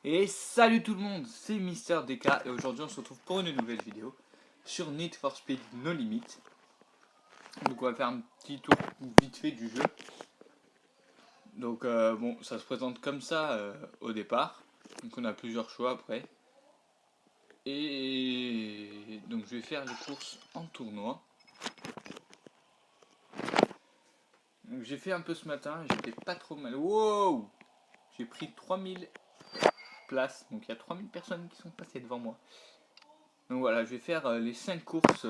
Et salut tout le monde, c'est Mister DK et aujourd'hui on se retrouve pour une nouvelle vidéo sur Need for Speed No Limit. Donc on va faire un petit tour vite fait du jeu. Donc bon, ça se présente comme ça au départ. Donc on a plusieurs choix après. Et donc je vais faire les courses en tournoi. Donc j'ai fait un peu ce matin, j'étais pas trop mal. Wow! J'ai pris 3000 places, donc il y a 3000 personnes qui sont passées devant moi. Donc voilà, je vais faire les 5 courses.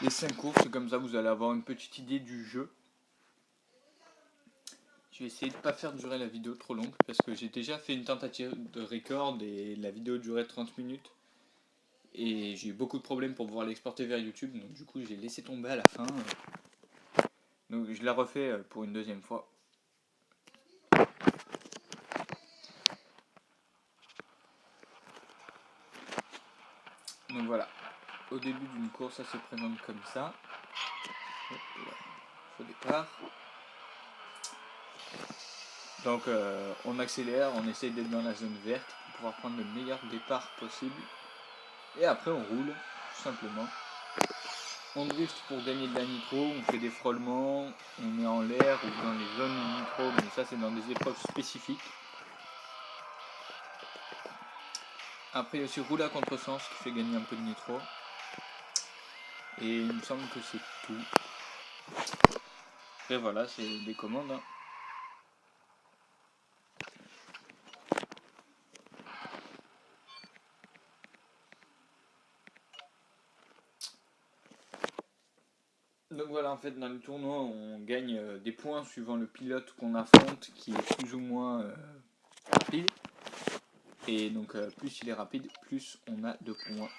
Les 5 courses, comme ça vous allez avoir une petite idée du jeu. Je vais essayer de ne pas faire durer la vidéo trop longue parce que j'ai déjà fait une tentative de record et la vidéo durait 30 minutes. Et j'ai eu beaucoup de problèmes pour pouvoir l'exporter vers YouTube, donc du coup j'ai laissé tomber à la fin. Donc je la refais pour une deuxième fois. Donc voilà, au début d'une course ça se présente comme ça. Au départ. Donc on accélère, on essaye d'être dans la zone verte pour pouvoir prendre le meilleur départ possible. Et après on roule, tout simplement. On drift pour gagner de la nitro, on fait des frôlements, on est en l'air ou dans les zones nitro, mais ça c'est dans des épreuves spécifiques. Après il y a aussi roule à contresens qui fait gagner un peu de nitro. Et il me semble que c'est tout. Après voilà, c'est des commandes. Hein. Donc voilà, en fait dans le tournoi on gagne des points suivant le pilote qu'on affronte qui est plus ou moins rapide. Et donc plus il est rapide, plus on a de points.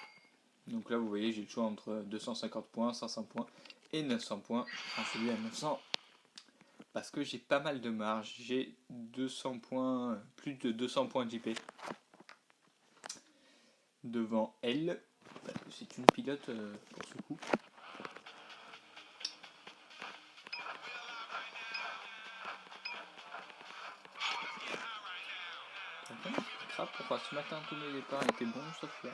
Donc là vous voyez j'ai le choix entre 250 points, 500 points et 900 points. Enfin celui à 900 parce que j'ai pas mal de marge. J'ai 200 points, plus de 200 points JP devant elle. Parce que c'est une pilote pour ce coup. Pourquoi ce matin tous mes départs étaient bons sauf là.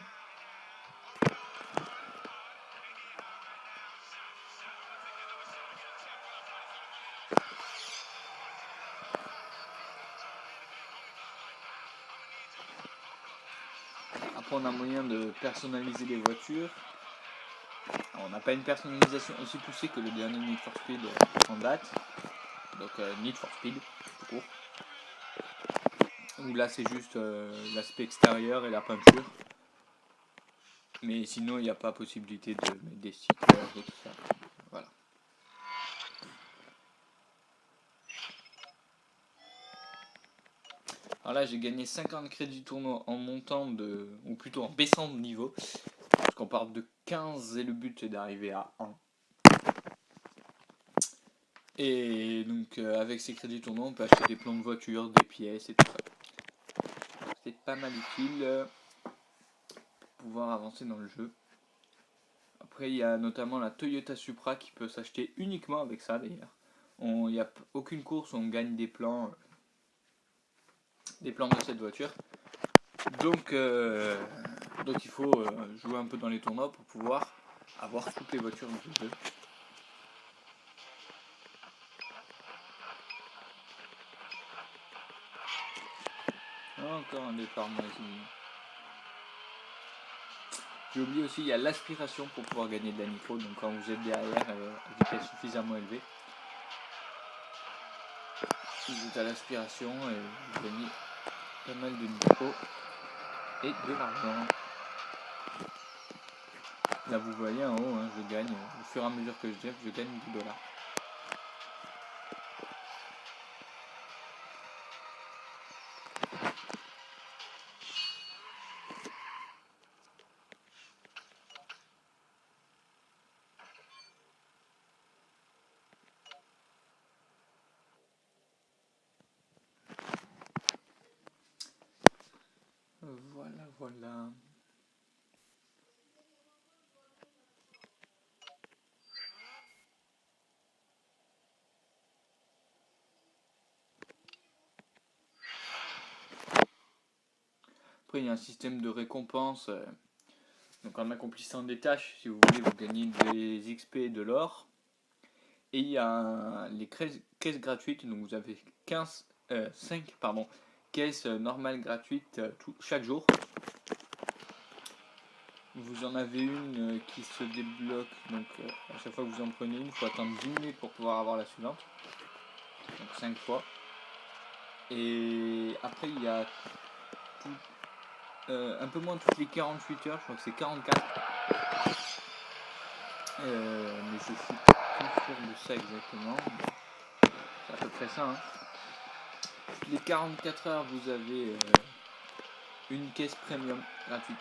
Après on a moyen de personnaliser les voitures. Alors, on n'a pas une personnalisation aussi poussée que le dernier Need for Speed en date. Donc Need for Speed tout court. Où là c'est juste l'aspect extérieur et la peinture. Mais sinon il n'y a pas possibilité de mettre des stickers et tout ça. Voilà. Alors là j'ai gagné 50 crédits tournoi en montant de. Ou plutôt en baissant de niveau. Parce qu'on part de 15 et le but c'est d'arriver à 1. Et donc avec ces crédits tournoi on peut acheter des plans de voiture, des pièces et tout ça. C'est pas mal utile pour pouvoir avancer dans le jeu. Après il y a notamment la Toyota Supra qui peut s'acheter uniquement avec ça d'ailleurs. Il n'y a aucune course où on gagne des plans de cette voiture. Donc il faut jouer un peu dans les tournois pour pouvoir avoir toutes les voitures du jeu. Encore un départ moisi. J'ai oublié aussi, il y a l'aspiration pour pouvoir gagner de la nitro. Donc quand vous êtes derrière à vitesse suffisamment élevée, vous êtes à l'aspiration et vous gagnez pas mal de nitro et de l'argent. Là vous voyez en haut, hein, je gagne, au fur et à mesure que je gagne 10 $. Voilà. après, il y a un système de récompense. Donc en accomplissant des tâches, si vous voulez, vous gagnez des XP et de l'or. Et il y a les caisses gratuites, donc vous avez 5 caisses normales gratuites chaque jour. Vous en avez une qui se débloque, donc à chaque fois que vous en prenez une, il faut attendre 10 minutes pour pouvoir avoir la suivante. Donc 5 fois. Et après il y a un peu moins toutes les 48 heures, je crois que c'est 44. Mais je suis plus sûr de ça exactement. C'est à peu près ça. Hein. Les 44 heures, vous avez une caisse premium gratuite.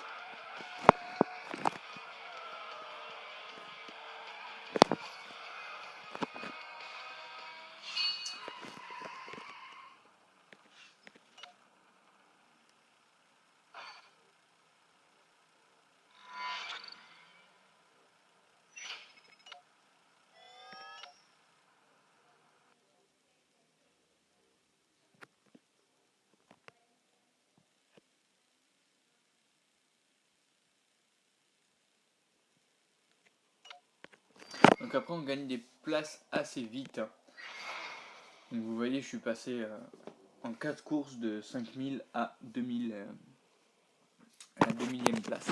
Donc après on gagne des places assez vite. Donc vous voyez je suis passé en 4 courses de 5000 à 2000 à la 2000e place.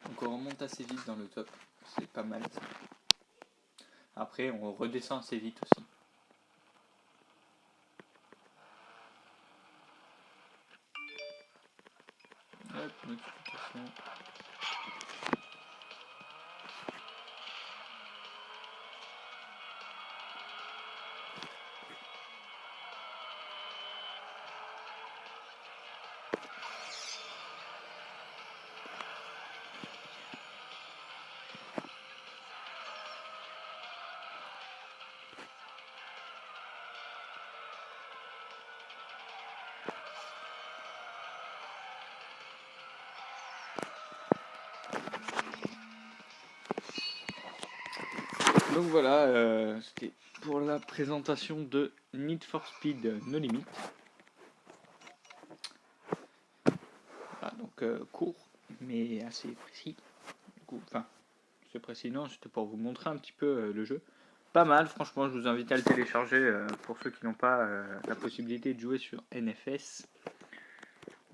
Donc on remonte assez vite dans le top. C'est pas mal ça. Après on redescend assez vite aussi. Hop, notification. Donc voilà, c'était pour la présentation de Need for Speed No Limit. Voilà, donc court mais assez précis. Du coup, enfin, c'est précis non, c'était pour vous montrer un petit peu le jeu. Pas mal, franchement, je vous invite à le télécharger pour ceux qui n'ont pas la possibilité de jouer sur NFS.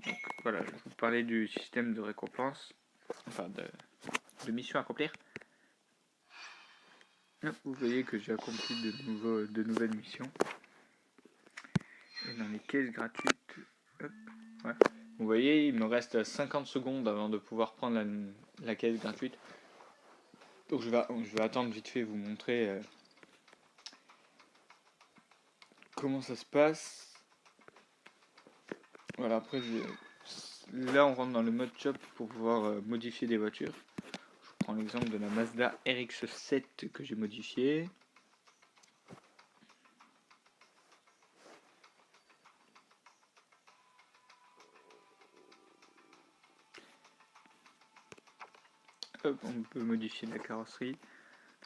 Donc voilà, je vais vous parler du système de récompense, enfin de mission à accomplir. Vous voyez que j'ai accompli de nouvelles missions. Et dans les caisses gratuites, hop, ouais. Vous voyez, il me reste 50 secondes avant de pouvoir prendre la caisse gratuite. Donc je vais attendre vite fait vous montrer comment ça se passe. Voilà, après là on rentre dans le mode shop pour pouvoir modifier des voitures. Je prends l'exemple de la Mazda RX-7 que j'ai modifiée. Hop, on peut modifier la carrosserie,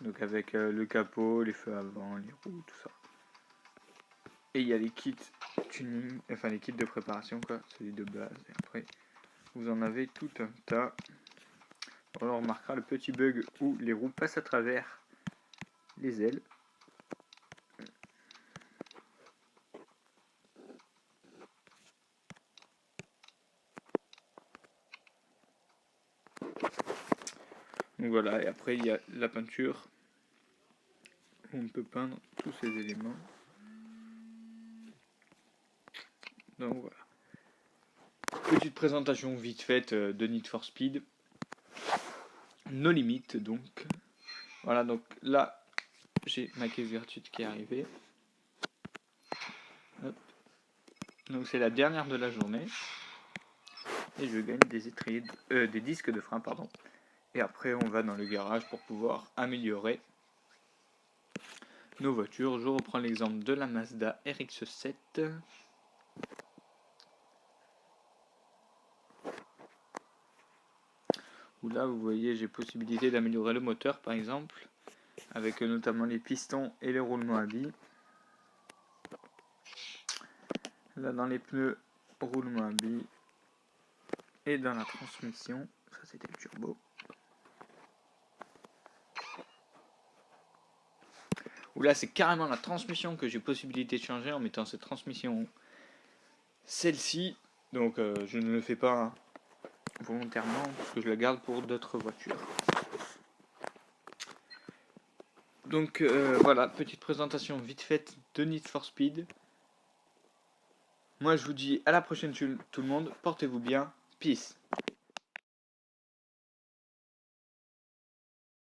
donc avec le capot, les feux avant, les roues, tout ça. Et il y a les kits tuning, enfin les kits de préparation quoi, celui de base. Et après, vous en avez tout un tas. Alors on remarquera le petit bug où les roues passent à travers les ailes. Donc voilà, et après il y a la peinture où on peut peindre tous ces éléments. Donc voilà. Petite présentation vite faite de Need for Speed. No Limit donc. Voilà, donc là j'ai ma caisse gratuite qui est arrivée. Hop. Donc c'est la dernière de la journée. Et je gagne des disques de frein, pardon. Et après on va dans le garage pour pouvoir améliorer nos voitures. Je reprends l'exemple de la Mazda RX-7. Où là vous voyez j'ai possibilité d'améliorer le moteur par exemple, avec notamment les pistons et les roulements à billes. Là dans les pneus, roulement à billes, Et dans la transmission, ça c'était le turbo. Où là c'est carrément la transmission que j'ai possibilité de changer en mettant cette transmission, celle-ci. Donc je ne le fais pas volontairement parce que je la garde pour d'autres voitures. Donc voilà, petite présentation vite faite de Need for Speed. Moi je vous dis à la prochaine tout le monde, portez-vous bien, peace.